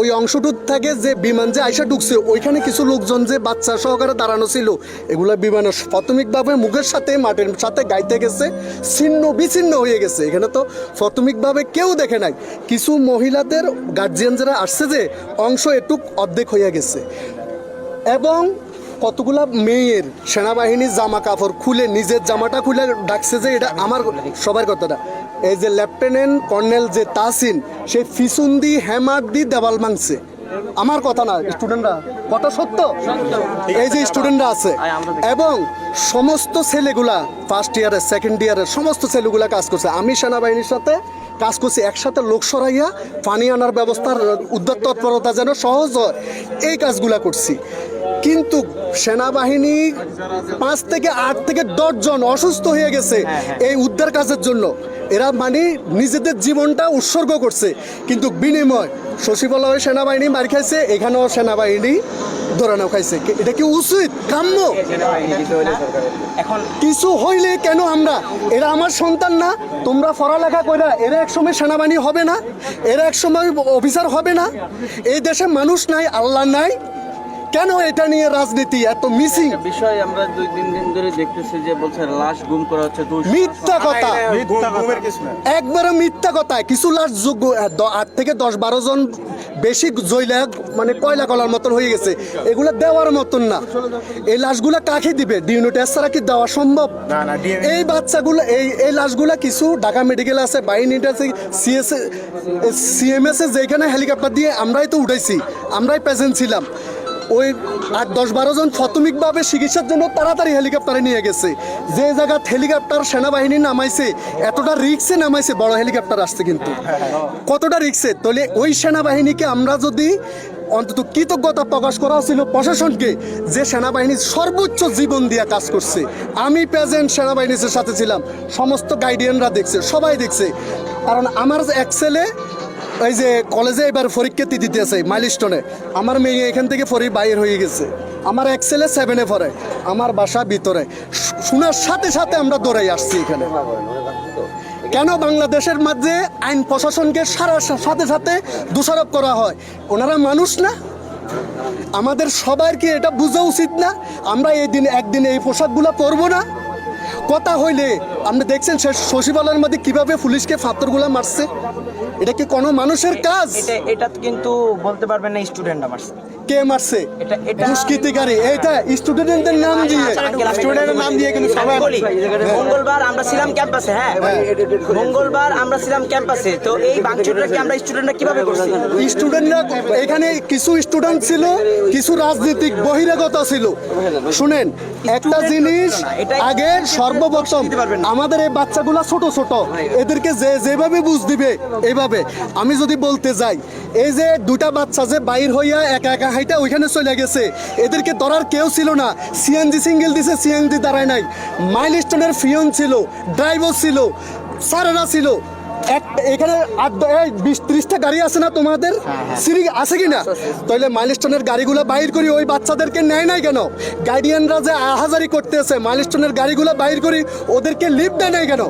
ওই অংশটুক থেকে যে বিমান যে আইসা ঢুকছে ওইখানে কিছু লোকজন যে বাচ্চা সহকারে দাঁড়ানো ছিল, এগুলো বিমানের প্রাথমিকভাবে মুখের সাথে মাটির সাথে গাইতে গেছে, ছিন্ন বিচ্ছিন্ন হয়ে গেছে। এখানে তো প্রাথমিকভাবে কেউ দেখে নাই। কিছু মহিলাদের গার্জিয়ান যারা আসছে যে অংশ একটু অর্ধেক হয়ে গেছে, এবং কতগুলা মেয়ের সেনাবাহিনীর জামা কাপড় খুলে নিজের জামাটা খুলে ডাকছে যে এটা আমার সবার কথাটা। এই যে লেফটেন্যান্ট কর্নেল যে তাসিন, সে ফিসুন দি হ্যামার দি দেওয়াল ভাঙছে। আমার কথা না, স্টুডেন্টরা কথা সত্য, এই যে স্টুডেন্টরা আছে এবং সমস্ত ছেলেগুলা ফার্স্ট ইয়ারের সেকেন্ড ইয়ারের সমস্ত ছেলেগুলা কাজ করছে। আমি সেনাবাহিনীর সাথে কাজ করছি, একসাথে লোক সরাইয়া পানি আনার ব্যবস্থার উদ্ধার তৎপরতা যেন সহজ হয়, এই কাজগুলা করছি। কিন্তু সেনাবাহিনী 5 থেকে 8 থেকে 10 জন অসুস্থ হয়ে গেছে এই উদ্ধার কাজের জন্য। এরা মানে নিজেদের জীবনটা উৎসর্গ করছে, কিন্তু বিনিময় সচিবালয়ে সেনাবাহিনী মার খাইছে, এখানেও সেনাবাহিনী ধরানো খাইছে। এটা কি উচিত, কাম্য? এখন কিছু হইলে কেন আমরা, এরা আমার সন্তান না? তোমরা পড়ালেখা কইরা এরা একসময় সেনাবাহিনী হবে না? এরা একসময় অফিসার হবে না? এই দেশে মানুষ নাই, আল্লাহ নাই, কেন এটা নিয়ে রাজনীতি এত মিসিং বিষয়? আমরা 2-3 দিন ধরে দেখতেছি যে বলছে লাশ গুম করা হচ্ছে। মিথ্যা কথা, একবারে মিথ্যা কথা। কিছু লাশ 8 থেকে 10-12 জন বেশি জইলা মানে কয়লা কলার মতন হয়ে গেছে, এগুলো দেওয়ার মতন না। এই লাশগুলা কাকে দিবে? ডিএনএ টেস্ট ছাড়া কি দেওয়া সম্ভব? এই বাচ্চাগুলো এই লাশগুলা কিছু ঢাকা মেডিকেল আছে, বাহিনীর আছে, সিএমএস যেখানে হেলিকপ্টার দিয়ে আমরাই তো উঠাইছি, আমরাই প্রেজেন্ট ছিলাম। ওই 8-10-12 জন প্রাথমিকভাবে চিকিৎসার জন্য তাড়াতাড়ি হেলিকপ্টারে নিয়ে গেছে। যে জায়গা হেলিকপ্টার সেনাবাহিনী নামাইছে, এতটা রিক্সে নামাইছে, বড় হেলিকপ্টার আসছে, কিন্তু কতটা রিক্সে। তাহলে ওই সেনাবাহিনীকে আমরা যদি অন্তত কৃতজ্ঞতা প্রকাশ করা ছিল প্রশাসনকে, যে সেনাবাহিনীর সর্বোচ্চ জীবন দিয়ে কাজ করছে। আমি প্রেজেন্ট সেনাবাহিনীর সাথে ছিলাম, সমস্ত গাইডিয়ানরা দেখছে, সবাই দেখছে। কারণ আমার এক ছেলে এই যে কলেজে এবার পরীক্ষা দিতে আছে মাইলস্টোনে, আমার মেয়ে এখান থেকে বাইর হয়ে গেছে। আমার এক ছেলে 7-এ পড়ে, আমার বাসা ভিতরে। শোনার সাথে সাথে আমরা দৌড়াই আসছি এখানে। কেন বাংলাদেশের মাঝে আইন প্রশাসনকে সাথে সাথে দোষারোপ করা হয়? ওনারা মানুষ না? আমাদের সবার কি এটা বোঝা উচিত না? আমরা একদিন এই পোশাকগুলো পরবো না? কথা হইলে আপনি দেখছেন সচিবালয়ের মধ্যে কিভাবে পুলিশকে ফাত্তরগুলা মারছে। এটা কি কোনো মানুষের কাজ? এটা কিন্তু বলতে পারবেন না স্টুডেন্টরা মারছে। কে মারছে? দুষ্কৃতিকারী। এইটা স্টুডেন্টদের নাম দিয়ে, স্টুডেন্টের নাম দিয়ে কিন্তু সবাই। মঙ্গলবার আমরা ছিলাম ক্যাম্পাসে, হ্যাঁ মঙ্গলবার আমরা ছিলাম ক্যাম্পাসে। তো এই ভাঙচুরটা কি আমরা স্টুডেন্টরা কিভাবে করছি? স্টুডেন্টরা এখানে কিছু স্টুডেন্ট ছিল, কিছু রাজনৈতিক বহিরাগত ছিল। শুনেন একটা জিনিস, আগে সর্বপ্রথম আমাদের এই বাচ্চাগুলা ছোট ছোট, এদেরকে যেভাবে বুঝ দিবে এইভাবে। আমি যদি বলতে যাই, এই যে 2টা বাচ্চা যে বাইর হইয়া একা একা হাইটা ওইখানে চলে গেছে, এদেরকে ধরার কেউ ছিল না। সিএনজি সিঙ্গেল দিছে, সিএনজি দাঁড়ায় নাই। মাইলস্টোনের ফিয়ন ছিল, ড্রাইভার ছিল, স্যারেরা ছিল। এখানে 20-30টা গাড়ি আছে না তোমাদের? সিঁড়ি আছে কিনা? তাহলে মাইলস্টোনের গাড়িগুলো বাইর করি, ওই বাচ্চাদেরকে নেয় নাই কেন? গার্ডিয়ানরা যে আহাজারি করতেছে, মাইলস্টোনের গাড়িগুলো বাইর করি, ওদেরকে লিফট দেয় নাই কেন?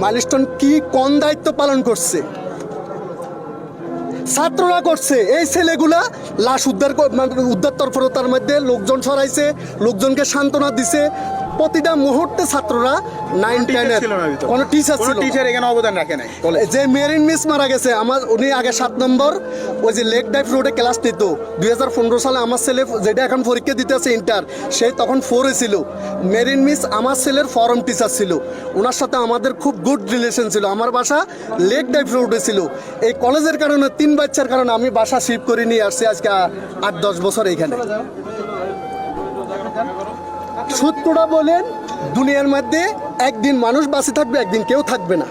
মাইলস্টোন কি কোন দায়িত্ব পালন করছে? ছাত্ররা করছে। এই ছেলেগুলা লাশ উদ্ধার তৎপরতার মধ্যে লোকজন সরাইছে, লোকজনকে সান্ত্বনা দিছে। প্রতিটা মুহূর্তে ছাত্ররা 9-10 কোনো টিচার এখানে অবদান রাখে নাই। যে মেরিন মিস মারা গেছে, উনি আগে 7 নম্বর ওই যে লেক ডাইভ রোডে ক্লাস নিত। 2015 সালে আমার ছেলে যেটা এখন পরীক্ষা দিতে আছে ইন্টার, সে তখন 4-এ ছিল। মেরিন মিস আমার ছেলের ফরম টিচার ছিল, ওনার সাথে আমাদের খুব গুড রিলেশন ছিল। আমার বাসা লেক ডাইভ রোডে ছিল। এই কলেজের কারণে 3 বাচ্চার কারণে আমি বাসা শিফট করে নিয়ে আসছি আজকে 8-10 বছর এইখানে। সত্যটা বলেন, দুনিয়ার মধ্যে একদিন মানুষ বাঁচে থাকবে, একদিন কেউ থাকবে না।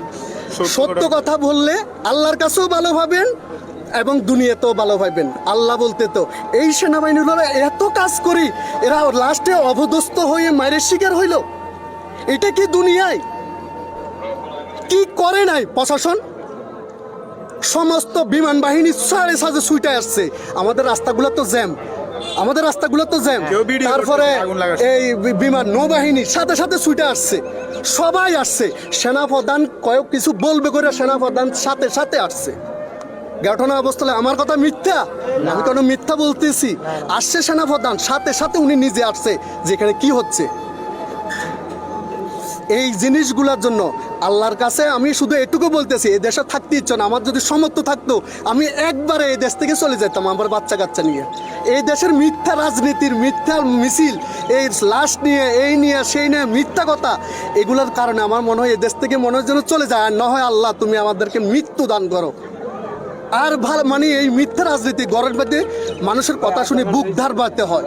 সত্য কথা বললে আল্লাহর কাছেও ভালো ভাবেন এবং দুনিয়াতেও ভালো ভাবেন। আল্লাহ বলতে তো এই সেনাবাহিনীগুলো এত কাজ করি, এরা লাস্টে অবদস্থ হয়ে মায়ের শিকার হইল। এটা কি দুনিয়ায়? কি করে নাই প্রশাসন? সমস্ত বিমান বাহিনী সাড়ে সাজে ছুটে আসছে। আমাদের রাস্তাগুলো তো জ্যাম, তারপরে এই বিমান নৌবাহিনীর সাথে সাথে ছুটে আসছে, সবাই আসছে। সেনাপ্রধান কয়েক কিছু বলবে করে সেনাপ্রধান সাথে সাথে আসছে। ঘটনাস্থলে আমার কথা মিথ্যা, আমি কোনো মিথ্যা বলতেছি? আসছে সেনাপ্রধান, সাথে সাথে উনি নিজে আসছে যেখানে কি হচ্ছে। এই জিনিসগুলোর জন্য আল্লাহর কাছে আমি শুধু এটুকু বলতেছি, এই দেশে থাকতে ইচ্ছে না। আমার যদি সামর্থ্য থাকতো আমি একবারে এই দেশ থেকে চলে যেতাম আমার বাচ্চা কাচ্চা নিয়ে। এই দেশের মিথ্যা রাজনীতির মিথ্যা মিছিল, এই লাশ নিয়ে এই নিয়ে সেই নিয়ে মিথ্যা কথা, এগুলোর কারণে আমার মনে হয় এই দেশ থেকে মনে হয় যেন চলে যায়। আর না হয় আল্লাহ তুমি আমাদেরকে মৃত্যু দান করো। আর মানে এই মিথ্যা রাজনীতি ঘরের মধ্যে মানুষের কথা শুনে বুক ধার বাড়তে হয়।